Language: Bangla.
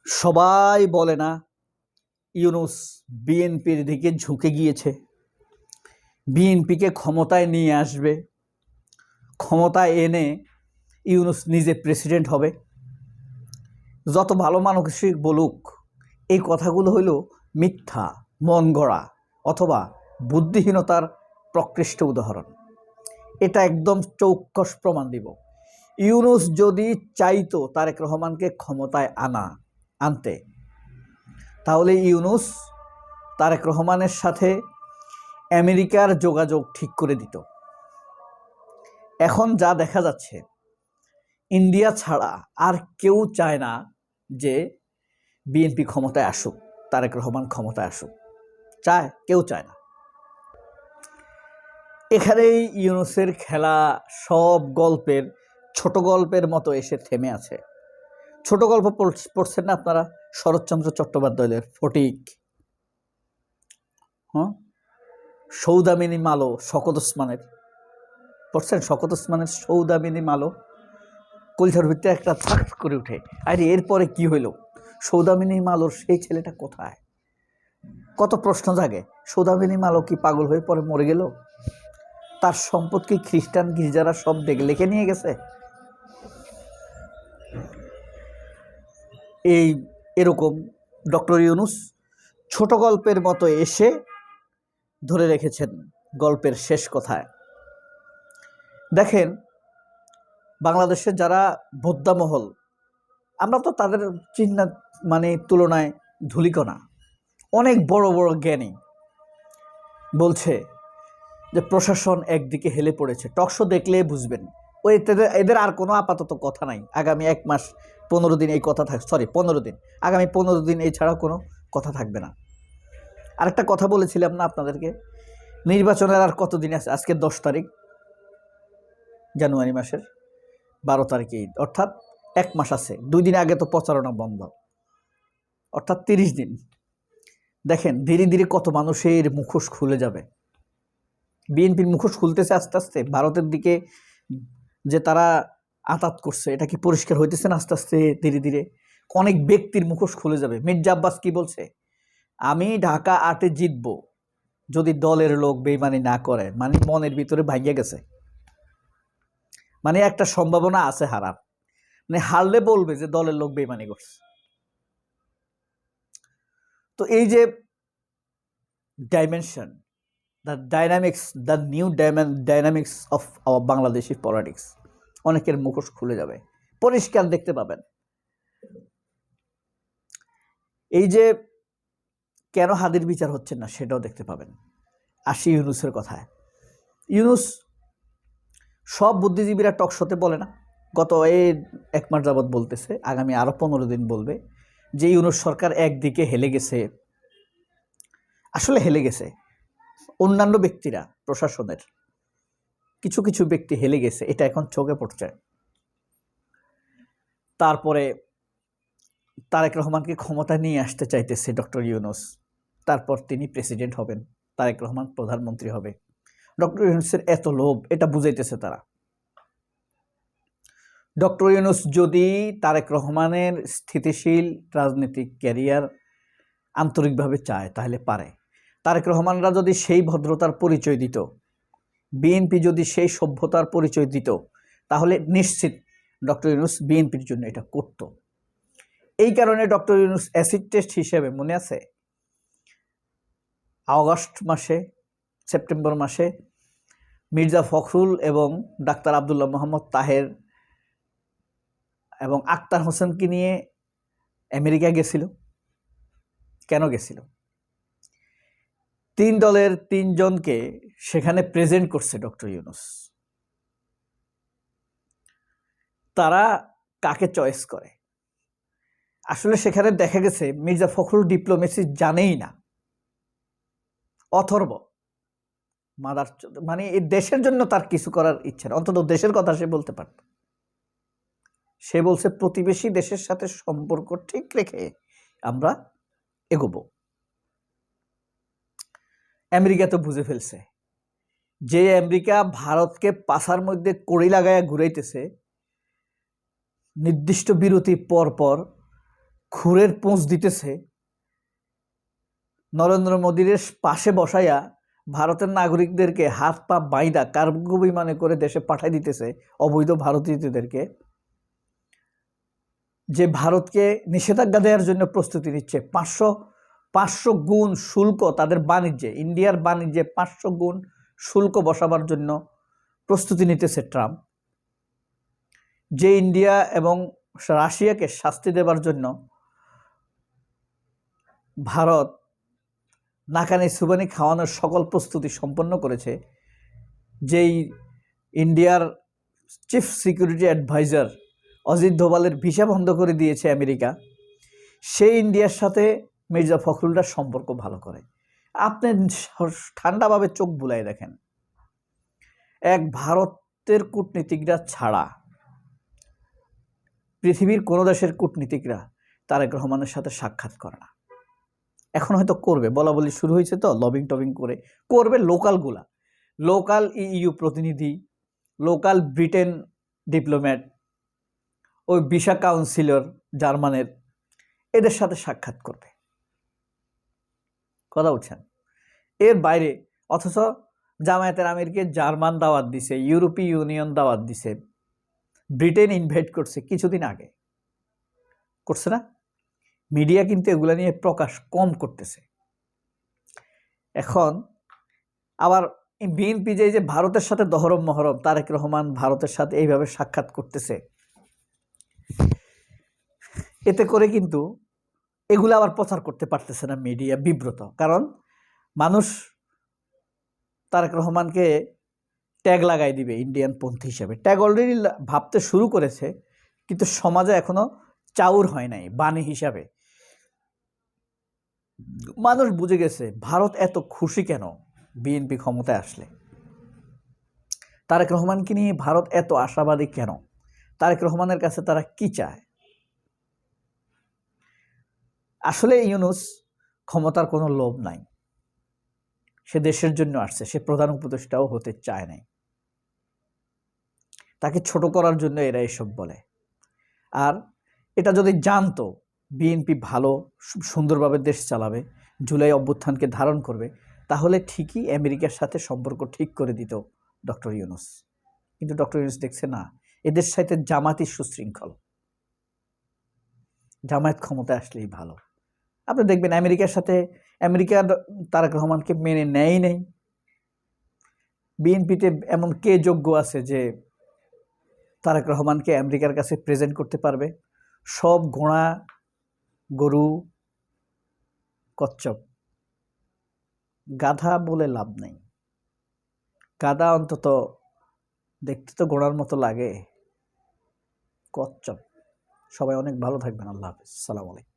সবাই বলে না ইউনূস বিএনপির দিকে ঝুঁকে গিয়েছে, বিএনপিকে ক্ষমতায় নিয়ে আসবে, ক্ষমতায় এনে ইউনূস নিজে প্রেসিডেন্ট হবে। যত ভালো মানুষই বলুক, এই কথাগুলো হইল মিথ্যা, মন গড়া অথবা বুদ্ধিহীনতার প্রকৃষ্ট উদাহরণ। এটা একদম চৌক্কস প্রমাণ দিব। ইউনূস যদি চাইতো তারেক রহমানকে ক্ষমতায় আনতে, তাহলে ইউনূস তারেক রহমানের সাথে আমেরিকার যোগাযোগ ঠিক করে দিত। এখন যা দেখা যাচ্ছে, ইন্ডিয়া ছাড়া আর কেউ চায় না যে বিএনপি ক্ষমতায় আসুক, তারেক রহমান ক্ষমতায় আসুক, কেউ চায় না। এখানেই ইউনূসের খেলা সব গল্পের ছোট গল্পের মতো এসে থেমে আছে। ছোট গল্প পড়ছেন না আপনারা? শরৎচন্দ্র চট্টোপাধ্যায়ের ফটিক, সৌদামিনী মালো, শওকত ওসমানের পড়ছেন? শওকত ওসমানের সৌদামিনী মালো কলিজার ভিতরে একটা থাক করে উঠে, আরে এরপরে কি হইল? সৌদামিনী মালোর সেই ছেলেটা কোথায়? কত প্রশ্ন জাগে। সৌদামিনী মালো কি পাগল হয়ে পরে মরে গেল? তার সম্পদ কি খ্রিস্টান গির্জারা সব লেখে নিয়ে গেছে? এরকম ডক্টর ইউনূস ছোট গল্পের মতো এসে ধরে রেখেছেন গল্পের শেষ কথায়। দেখেন, বাংলাদেশের যারা বোদ্ধা মহল, আমরা তো তাদের তুলনায় ধূলিকণা। অনেক বড় বড় জ্ঞানী বলছে যে প্রশাসন একদিকে হেলে পড়েছে। টকশো দেখলে বুঝবেন। এদের আর কোনো আপাতত কথা নাই। আগামী 1 মাস 15 দিন এই কথা 15 দিন, আগামী 15 দিন এছাড়া কোনো কথা থাকবে না। আরেকটা কথা বলেছিলাম না আপনাদেরকে, নির্বাচনের আর কতদিন আছে? আজকে 10 তারিখ, জানুয়ারি মাসের 12 তারিখে ঈদ, অর্থাৎ 1 মাস আছে। 2 দিন আগে তো প্রচারণা বন্ধ, অর্থাৎ 30 দিন। দেখেন ধীরে ধীরে কত মানুষের মুখোশ খুলে যাবে। বিএনপির মুখোশ খুলতেছে আস্তে আস্তে। ভারতের দিকে যে তারা আতাত করছে, এটা কি পরিষ্কার হইতেছে না? আস্তে আস্তে ধীরে ধীরে অনেক ব্যক্তির মুখোশ খুলে যাবে। মির্জা আব্বাস কি বলছে? আমি ঢাকা 8-এ জিতবো যদি দলের লোক বেইমানি না করে। মনের ভিতরে ভাঙিয়ে গেছে, একটা সম্ভাবনা আছে হারার। হারলে বলবে যে দলের লোক বেইমানি করছে। তো এই যে dimension, the new dynamics of our Bangladeshi politics, অনেকের মুখোশ খুলে যাবে, পরিষ্কার দেখতে পাবেন। এই যে কেন হাদির বিচার হচ্ছে না সেটাও দেখতে পাবেন। আসি ইউনূসের কথায়। ইউনূস সব বুদ্ধিজীবীরা টকশোতে বলে না, গত 1 মাস যাবৎ বলতেছে, আগামী আরো 15 দিন বলবে যে ইউনূস সরকার একদিকে হেলে গেছে। আসলে হেলে গেছে। অন্যান্য ব্যক্তিরা, প্রশাসনের কিছু কিছু ব্যক্তি হেলে গেছে, এটা এখন চোখে পড়ছে। তারপরে তারেক রহমানকে ক্ষমতা নিয়ে আসতে চাইতেছে ডক্টর ইউনূস। তারপর তিনি প্রেসিডেন্ট হবেন, তারেক রহমান প্রধানমন্ত্রী হবে। ডক্টর ইউনূসের এত লোভ, এটা বুঝাইতেছে তারা। ডক্টর ইউনূস যদি তারেক রহমানের স্থিতিশীল রাজনৈতিক ক্যারিয়ার আন্তরিকভাবে চায় তাহলে পারে। তারেক রহমানরা যদি সেই ভদ্রতার পরিচয় দিত, বিএনপি যদি সেই সভ্যতার পরিচয় দিত, তাহলে নিশ্চিত ডক্টর ইউনূস বিএনপির জন্য এটা করত। এই কারণে ডক্টর ইউনূস অ্যাসিড টেস্ট হিসেবে, মনে আছে, সেপ্টেম্বর মাসে মির্জা ফখরুল এবং ডাক্তার আব্দুল্লাহ মোহাম্মদ তাহের এবং আক্তার হোসেনকে নিয়ে আমেরিকা গেছিল। কেন গেছিল? 3 দলের 3 জনকে সেখানে প্রেজেন্ট করছে ডক্টর ইউনূস। তারা কাকে চয়েস করে? আসলে সেখানে দেখা গেছে মির্জা ফখরুল ডিপ্লোমেসি জানেই না, অথর্ব এই দেশের জন্য তার কিছু করার ইচ্ছা না, অন্তত দেশের কথা সে বলতে পারত। সে বলছে প্রতিবেশী দেশের সাথে সম্পর্ক ঠিক রেখে আমরা এগোবো। আমেরিকা তো বুঝে ফেলছে যে আমেরিকা ভারতকে পাছার মধ্যে কড়ি লাগায়া ঘুরাইতেছে। নির্দিষ্ট বিরতি পর পর খুরের পোঁচ দিতেছে, নরেন্দ্র মোদীর পাশে বসাইয়া ভারতের নাগরিকদেরকে হাত পা বাইদা কার্গো বিমানে করে দেশে পাঠাই দিতেছে অবৈধ ভারতীয়দেরকে, যে ভারতকে নিষেধাজ্ঞা দেওয়ার জন্য প্রস্তুতি নিচ্ছে। 500 গুণ শুল্ক তাদের বাণিজ্যে, ইন্ডিয়ার বাণিজ্যে 500 গুণ শুল্ক বসাবার জন্য প্রস্তুতি নিতেছে ট্রাম্প। যে ইন্ডিয়া এবং রাশিয়াকে শাস্তি দেবার জন্য ভারত নাকানি সুবানি খাওয়ানোর সকল প্রস্তুতি সম্পন্ন করেছে, যেই ইন্ডিয়ার চিফ সিকিউরিটি অ্যাডভাইজার অজিত দোভালের ভিসা বন্ধ করে দিয়েছে আমেরিকা, সেই ইন্ডিয়ার সাথে মির্জা ফখরুলরা সম্পর্ক ভালো করে। আপনি ঠান্ডাভাবে চোখ বুলাই দেখেন, এক ভারতের কূটনীতিকরা ছাড়া পৃথিবীর কোনো দেশের কূটনীতিকরা তারেক রহমানের সাথে সাক্ষাৎ করে না। এখন হয়তো করবে, বলা বলি শুরু হয়েছে, তো লবিং টবিং করে করবে। লোকালগুলা, লোকাল ইইউ প্রতিনিধি, লোকাল ব্রিটেন ডিপ্লোম্যাট, ওই ভিসা কাউন্সিলর জার্মানের, এদের সাথে সাক্ষাৎ করবে। কথা বলছেন, এর বাইরে অথচ জামায়াতের আমিরকে জার্মান দাওয়াত দিছে, ইউরোপীয় ইউনিয়ন দাওয়াত দিছে, ব্রিটেন ইনভাইট করছে কিছুদিন আগে, করছে না? মিডিয়া কিন্তু এগুলা নিয়ে প্রকাশ কম করতেছে। এখন আবার বিএনপি যে ভারতের সাথে দহরম মহরম, তারেক রহমান ভারতের সাথে এইভাবে সাক্ষাৎ করতেছে, এতে করে কিন্তু এগুলো আবার প্রচার করতে পারতেছে না মিডিয়া, বিব্রত। কারণ মানুষ তারেক রহমানকে ট্যাগ লাগাই দিবে ইন্ডিয়ান পন্থী হিসাবে। ট্যাগ অলরেডি ভাবতে শুরু করেছে, কিন্তু সমাজে এখনো চাউর হয় নাই বাণী হিসাবে। মানুষ বুঝে গেছে ভারত এত খুশি কেন বিএনপি ক্ষমতায় আসলে, তারেক রহমানকে নিয়ে ভারত এত আশাবাদী কেন, তারেক রহমানের কাছে তারা কি চায়। আসলে ইউনূস ক্ষমতার কোনো লোভ নাই, সে দেশের জন্য আসছে, সে প্রধান উপদেষ্টাও হতে চায় নাই, তাকে ছোট করার জন্য এরা এসব বলে। আর এটা যদি জানতো বিএনপি ভালো সুন্দরভাবে দেশ চালাবে, জুলাই অভ্যুত্থানকে ধারণ করবে, তাহলে ঠিকই আমেরিকার সাথে সম্পর্ক ঠিক করে দিত ডক্টর ইউনূস। কিন্তু ডক্টর ইউনূস দেখছে না, এদের সাথে জামাতই সুশৃঙ্খল, জামায়াত ক্ষমতায় আসলেই ভালো। আপনি দেখবেন আমেরিকার সাথে, আমেরিকার তারেক রহমানকে মেনে নেয় নেই। বিএনপিতে এমন কে যোগ্য আছে যে তারেক রহমানকে আমেরিকার কাছে প্রেজেন্ট করতে পারবে? সব ঘোড়া, গরু, কচ্ছপ, গাধা বলে লাভ নেই। গাধা অন্তত দেখতে তো ঘোড়ার মতো লাগে, কচ্ছপ। সবাই অনেক ভালো থাকবেন, আল্লাহ হাফেজ, আসসালামু আলাইকুম।